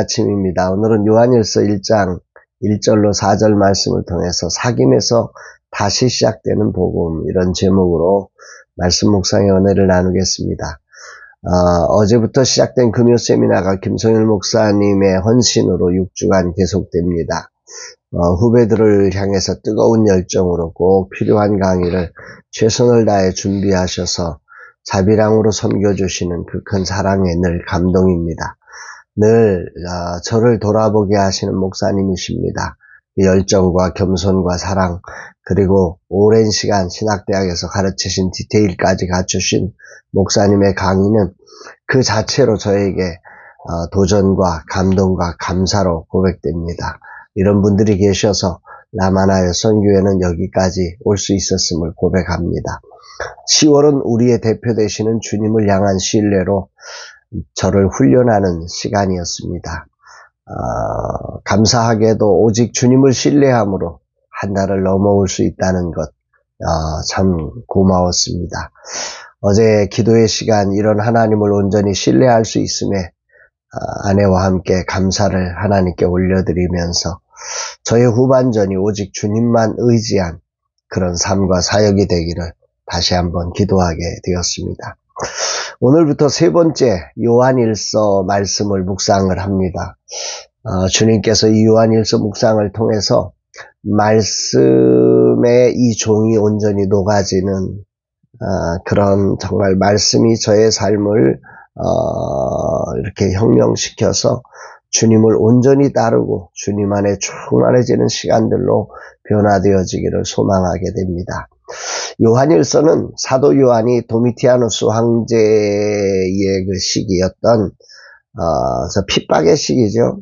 아침입니다. 오늘은 요한일서 1장 1절로 4절 말씀을 통해서 사귐에서 다시 시작되는 복음, 이런 제목으로 말씀 묵상의 은혜를 나누겠습니다. 어제부터 시작된 금요 세미나가 김성일 목사님의 헌신으로 6주간 계속됩니다. 후배들을 향해서 뜨거운 열정으로 꼭 필요한 강의를 최선을 다해 준비하셔서 자비랑으로 섬겨주시는 그 큰 사랑에 늘 감동입니다. 늘 저를 돌아보게 하시는 목사님이십니다. 열정과 겸손과 사랑, 그리고 오랜 시간 신학대학에서 가르치신 디테일까지 갖추신 목사님의 강의는 그 자체로 저에게 도전과 감동과 감사로 고백됩니다. 이런 분들이 계셔서 라마나의 선교회는 여기까지 올 수 있었음을 고백합니다. 10월은 우리의 대표 되시는 주님을 향한 신뢰로 저를 훈련하는 시간이었습니다. 감사하게도 오직 주님을 신뢰함으로 한 달을 넘어올 수 있다는 것, 참 고마웠습니다. 어제 기도의 시간, 이런 하나님을 온전히 신뢰할 수 있음에 아내와 함께 감사를 하나님께 올려드리면서 저의 후반전이 오직 주님만 의지한 그런 삶과 사역이 되기를 다시 한번 기도하게 되었습니다. 오늘부터 세 번째 요한일서 말씀을 묵상을 합니다. 주님께서 이 요한일서 묵상을 통해서 말씀에 이 종이 온전히 녹아지는 그런 정말 말씀이 저의 삶을 이렇게 혁명시켜서 주님을 온전히 따르고 주님 안에 충만해지는 시간들로 변화되어지기를 소망하게 됩니다. 요한일서는 사도 요한이 도미티아누스 황제의 그 시기였던 핍박의 시기죠.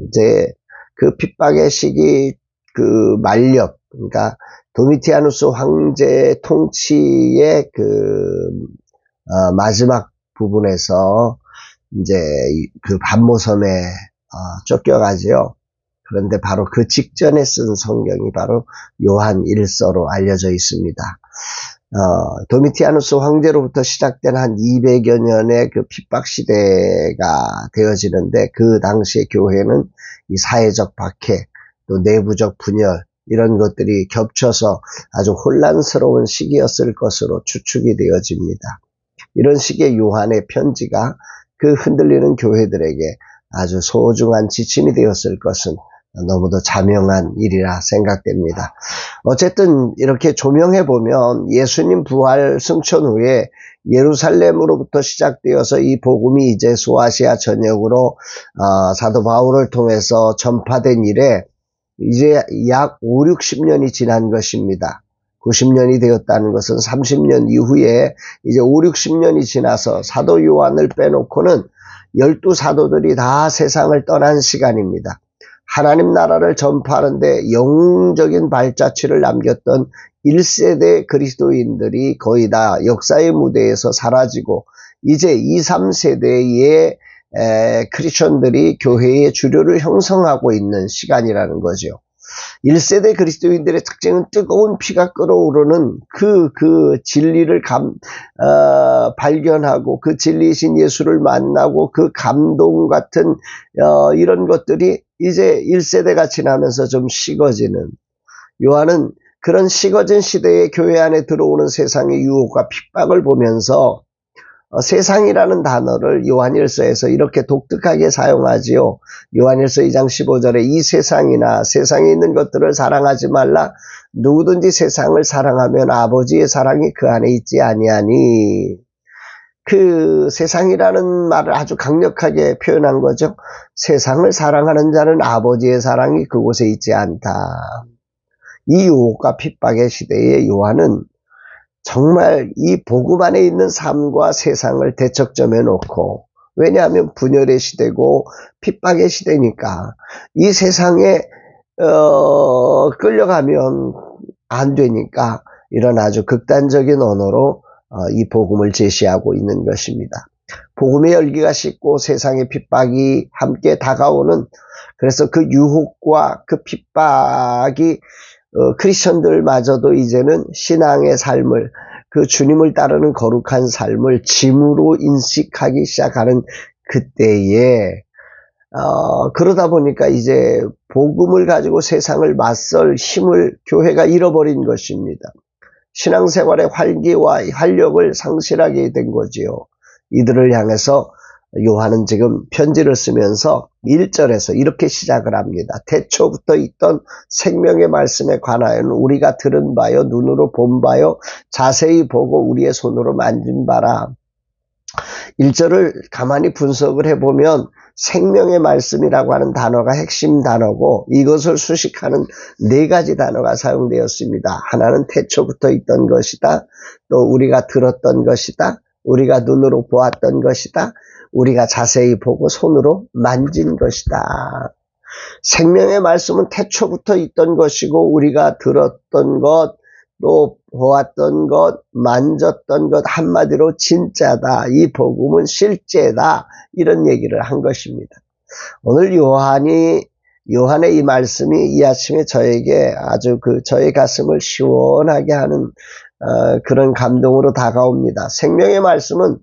이제 그 핍박의 시기 그 만렵, 그러니까 도미티아누스 황제 통치의 마지막 부분에서 이제 그 반모섬에 쫓겨가지요. 그런데 바로 그 직전에 쓴 성경이 바로 요한일서로 알려져 있습니다. 도미티아누스 황제로부터 시작된 한 200여 년의 그 핍박 시대가 되어지는데, 그 당시의 교회는 이 사회적 박해, 또 내부적 분열, 이런 것들이 겹쳐서 아주 혼란스러운 시기였을 것으로 추측이 되어집니다. 이런 시기의 요한의 편지가 그 흔들리는 교회들에게 아주 소중한 지침이 되었을 것은 너무도 자명한 일이라 생각됩니다. 어쨌든 이렇게 조명해보면 예수님 부활 승천 후에 예루살렘으로부터 시작되어서 이 복음이 이제 소아시아 전역으로 사도 바울을 통해서 전파된 이래 이제 약 5, 60년이 지난 것입니다. 90년이 되었다는 것은 30년 이후에 이제 5, 60년이 지나서 사도 요한을 빼놓고는 12사도들이 다 세상을 떠난 시간입니다. 하나님 나라를 전파하는데 영웅적인 발자취를 남겼던 1세대 그리스도인들이 거의 다 역사의 무대에서 사라지고 이제 2, 3세대의 크리스천들이 교회의 주류를 형성하고 있는 시간이라는 거죠. 1세대 그리스도인들의 특징은 뜨거운 피가 끓어오르는 그 진리를 발견하고 그 진리이신 예수를 만나고 그 감동 같은 이런 것들이 이제 1세대가 지나면서 좀 식어지는, 요한은 그런 식어진 시대의 교회 안에 들어오는 세상의 유혹과 핍박을 보면서 세상이라는 단어를 요한일서에서 이렇게 독특하게 사용하지요. 요한일서 2장 15절에 이 세상이나 세상에 있는 것들을 사랑하지 말라. 누구든지 세상을 사랑하면 아버지의 사랑이 그 안에 있지 아니하니. 그 세상이라는 말을 아주 강력하게 표현한 거죠. 세상을 사랑하는 자는 아버지의 사랑이 그곳에 있지 않다. 이 유혹과 핍박의 시대에 요한은 정말 이 복음 안에 있는 삶과 세상을 대척점에 놓고, 왜냐하면 분열의 시대고 핍박의 시대니까 이 세상에 끌려가면 안 되니까 이런 아주 극단적인 언어로 이 복음을 제시하고 있는 것입니다. 복음의 열기가 식고 세상의 핍박이 함께 다가오는, 그래서 그 유혹과 그 핍박이 크리스천들마저도 이제는 신앙의 삶을, 그 주님을 따르는 거룩한 삶을 짐으로 인식하기 시작하는 그때에 그러다 보니까 이제 복음을 가지고 세상을 맞설 힘을 교회가 잃어버린 것입니다. 신앙생활의 활기와 활력을 상실하게 된 거지요. 이들을 향해서 요한은 지금 편지를 쓰면서 1절에서 이렇게 시작을 합니다. 태초부터 있던 생명의 말씀에 관하여는 우리가 들은 바요, 눈으로 본 바요, 자세히 보고 우리의 손으로 만진 바라. 1절을 가만히 분석을 해보면 생명의 말씀이라고 하는 단어가 핵심 단어고 이것을 수식하는 4가지 단어가 사용되었습니다. 하나는 태초부터 있던 것이다. 또 우리가 들었던 것이다. 우리가 눈으로 보았던 것이다. 우리가 자세히 보고 손으로 만진 것이다. 생명의 말씀은 태초부터 있던 것이고 우리가 들었던 것, 또 보았던 것, 만졌던 것, 한마디로 진짜다. 이 복음은 실제다. 이런 얘기를 한 것입니다. 오늘 요한의 이 말씀이 이 아침에 저에게 아주 저의 가슴을 시원하게 하는 그런 감동으로 다가옵니다. 생명의 말씀은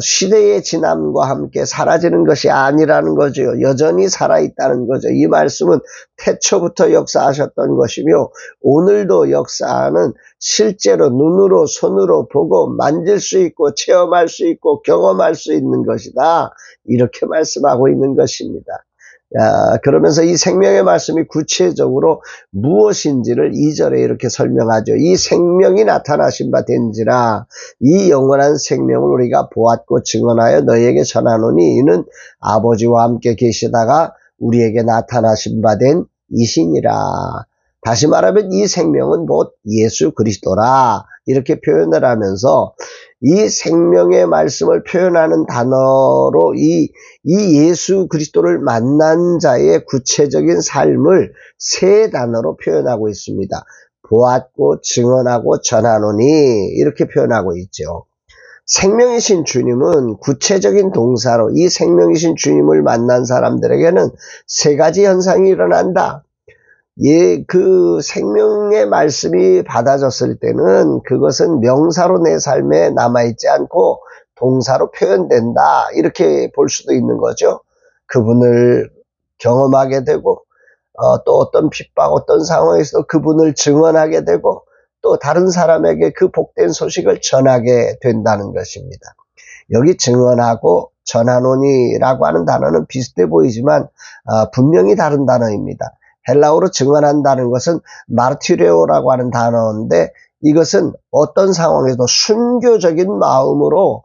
시대의 지남과 함께 사라지는 것이 아니라는 거죠. 여전히 살아있다는 거죠. 이 말씀은 태초부터 역사하셨던 것이며 오늘도 역사하는 실제로 눈으로 손으로 보고 만질 수 있고 체험할 수 있고 경험할 수 있는 것이다. 이렇게 말씀하고 있는 것입니다. 그러면서 이 생명의 말씀이 구체적으로 무엇인지를 2절에 이렇게 설명하죠. 이 생명이 나타나신 바 된지라 이 영원한 생명을 우리가 보았고 증언하여 너희에게 전하노니 이는 아버지와 함께 계시다가 우리에게 나타나신 바 된 이신이라. 다시 말하면 이 생명은 곧 예수 그리스도라. 이렇게 표현을 하면서 이 생명의 말씀을 표현하는 단어로 이 예수 그리스도를 만난 자의 구체적인 삶을 3단어로 표현하고 있습니다. 보았고 증언하고 전하노니 이렇게 표현하고 있죠. 생명이신 주님은 구체적인 동사로 이 생명이신 주님을 만난 사람들에게는 3가지 현상이 일어난다. 그 생명의 말씀이 받아졌을 때는 그것은 명사로 내 삶에 남아있지 않고 동사로 표현된다. 이렇게 볼 수도 있는 거죠. 그분을 경험하게 되고 또 어떤 핍박, 어떤 상황에서 그분을 증언하게 되고 또 다른 사람에게 그 복된 소식을 전하게 된다는 것입니다. 여기 증언하고 전하노니라고 하는 단어는 비슷해 보이지만 분명히 다른 단어입니다. 헬라어로 증언한다는 것은 마르티레오라고 하는 단어인데 이것은 어떤 상황에서도 순교적인 마음으로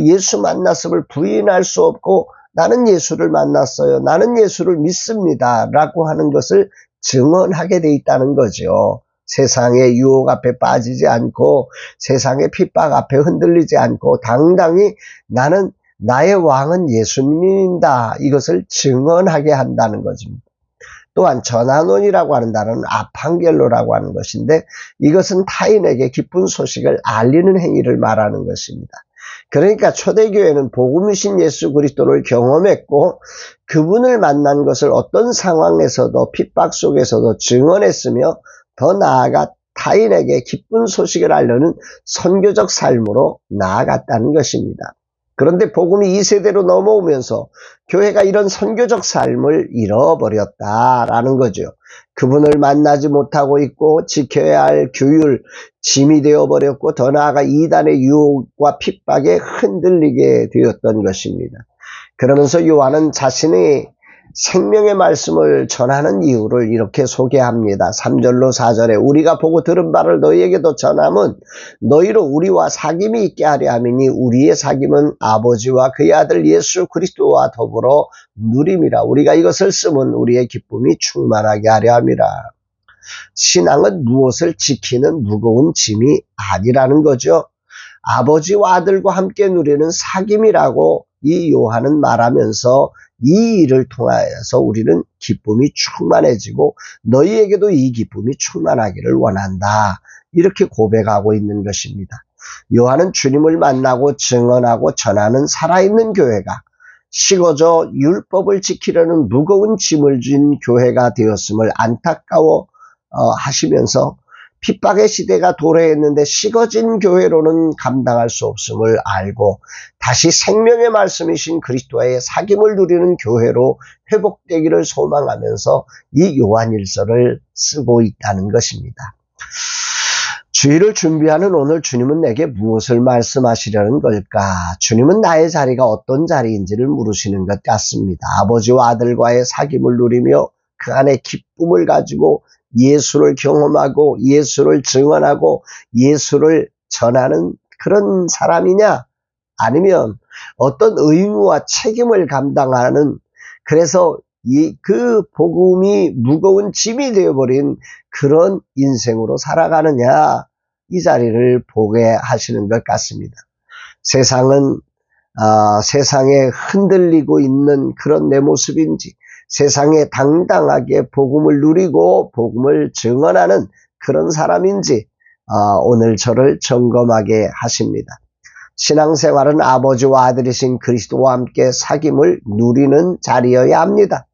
예수 만났음을 부인할 수 없고 나는 예수를 만났어요. 나는 예수를 믿습니다. 라고 하는 것을 증언하게 돼 있다는 거죠. 세상의 유혹 앞에 빠지지 않고 세상의 핍박 앞에 흔들리지 않고 당당히 나의 왕은 예수님이다. 이것을 증언하게 한다는 것입니다. 또한 전하노니라고 하는 단어는 아팡겔로라고 하는 것인데 이것은 타인에게 기쁜 소식을 알리는 행위를 말하는 것입니다. 그러니까 초대교회는 복음이신 예수 그리스도를 경험했고 그분을 만난 것을 어떤 상황에서도 핍박 속에서도 증언했으며 더 나아가 타인에게 기쁜 소식을 알려는 선교적 삶으로 나아갔다는 것입니다. 그런데 복음이 2세대로 넘어오면서 교회가 이런 선교적 삶을 잃어버렸다라는 거죠. 그분을 만나지 못하고 있고 지켜야 할 규율, 짐이 되어버렸고 더 나아가 이단의 유혹과 핍박에 흔들리게 되었던 것입니다. 그러면서 요한은 자신의 생명의 말씀을 전하는 이유를 이렇게 소개합니다. 3절로 4절에 우리가 보고 들은 바를 너희에게도 전함은 너희로 우리와 사귐이 있게 하려 함이니 우리의 사귐은 아버지와 그의 아들 예수 그리스도와 더불어 누림이라. 우리가 이것을 쓰면 우리의 기쁨이 충만하게 하려 함이라. 신앙은 무엇을 지키는 무거운 짐이 아니라는 거죠. 아버지와 아들과 함께 누리는 사귐이라고 이 요한은 말하면서 이 일을 통하여서 우리는 기쁨이 충만해지고 너희에게도 이 기쁨이 충만하기를 원한다. 이렇게 고백하고 있는 것입니다. 요한은 주님을 만나고 증언하고 전하는 살아있는 교회가 식어져 율법을 지키려는 무거운 짐을 진 교회가 되었음을 안타까워 하시면서 핍박의 시대가 도래했는데 식어진 교회로는 감당할 수 없음을 알고 다시 생명의 말씀이신 그리스도의 사귐을 누리는 교회로 회복되기를 소망하면서 이 요한일서를 쓰고 있다는 것입니다. 주일을 준비하는 오늘 주님은 내게 무엇을 말씀하시려는 걸까? 주님은 나의 자리가 어떤 자리인지를 물으시는 것 같습니다. 아버지와 아들과의 사귐을 누리며 그 안에 기쁨을 가지고 예수를 경험하고 예수를 증언하고 예수를 전하는 그런 사람이냐? 아니면 어떤 의무와 책임을 감당하는, 그래서 그 복음이 무거운 짐이 되어버린 그런 인생으로 살아가느냐, 이 자리를 보게 하시는 것 같습니다. 세상은 세상에 흔들리고 있는 그런 내 모습인지, 세상에 당당하게 복음을 누리고 복음을 증언하는 그런 사람인지 오늘 저를 점검하게 하십니다. 신앙생활은 아버지와 아들이신 그리스도와 함께 사귐을 누리는 자리여야 합니다.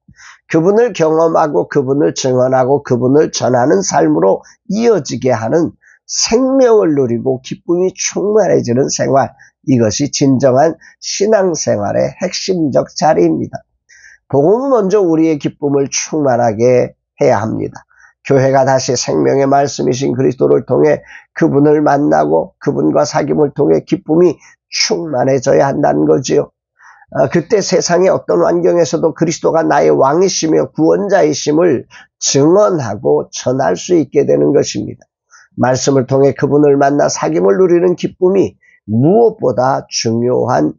그분을 경험하고 그분을 증언하고 그분을 전하는 삶으로 이어지게 하는 생명을 누리고 기쁨이 충만해지는 생활, 이것이 진정한 신앙생활의 핵심적 자리입니다. 복음은 먼저 우리의 기쁨을 충만하게 해야 합니다. 교회가 다시 생명의 말씀이신 그리스도를 통해 그분을 만나고 그분과 사귐을 통해 기쁨이 충만해져야 한다는 거지요. 그때 세상의 어떤 환경에서도 그리스도가 나의 왕이시며 구원자이심을 증언하고 전할 수 있게 되는 것입니다. 말씀을 통해 그분을 만나 사귐을 누리는 기쁨이 무엇보다 중요한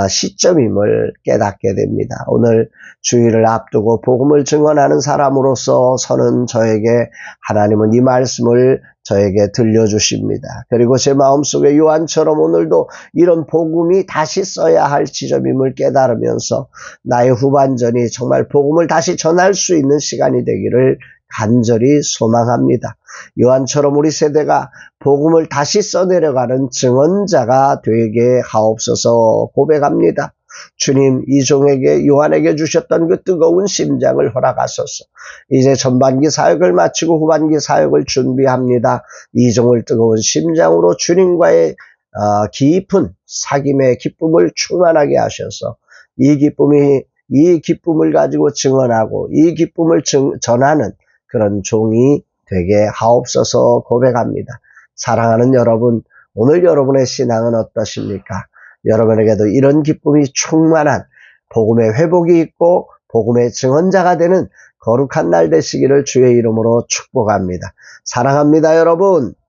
시점임을 깨닫게 됩니다. 오늘 주일을 앞두고 복음을 증언하는 사람으로서 서는 저에게 하나님은 이 말씀을 저에게 들려주십니다. 그리고 제 마음속에 요한처럼 오늘도 이런 복음이 다시 써야 할 지점임을 깨달으면서 나의 후반전이 정말 복음을 다시 전할 수 있는 시간이 되기를 간절히 소망합니다. 요한처럼 우리 세대가 복음을 다시 써내려가는 증언자가 되게 하옵소서 고백합니다. 주님, 이 종에게 요한에게 주셨던 그 뜨거운 심장을 허락하소서. 이제 전반기 사역을 마치고 후반기 사역을 준비합니다. 이 종을 뜨거운 심장으로 주님과의 깊은 사귐의 기쁨을 충만하게 하셔서 이 기쁨을 가지고 증언하고 이 기쁨을 전하는 그런 종이 되게 하옵소서 고백합니다. 사랑하는 여러분, 오늘 여러분의 신앙은 어떠십니까? 여러분에게도 이런 기쁨이 충만한 복음의 회복이 있고 복음의 증언자가 되는 거룩한 날 되시기를 주의 이름으로 축복합니다. 사랑합니다, 여러분.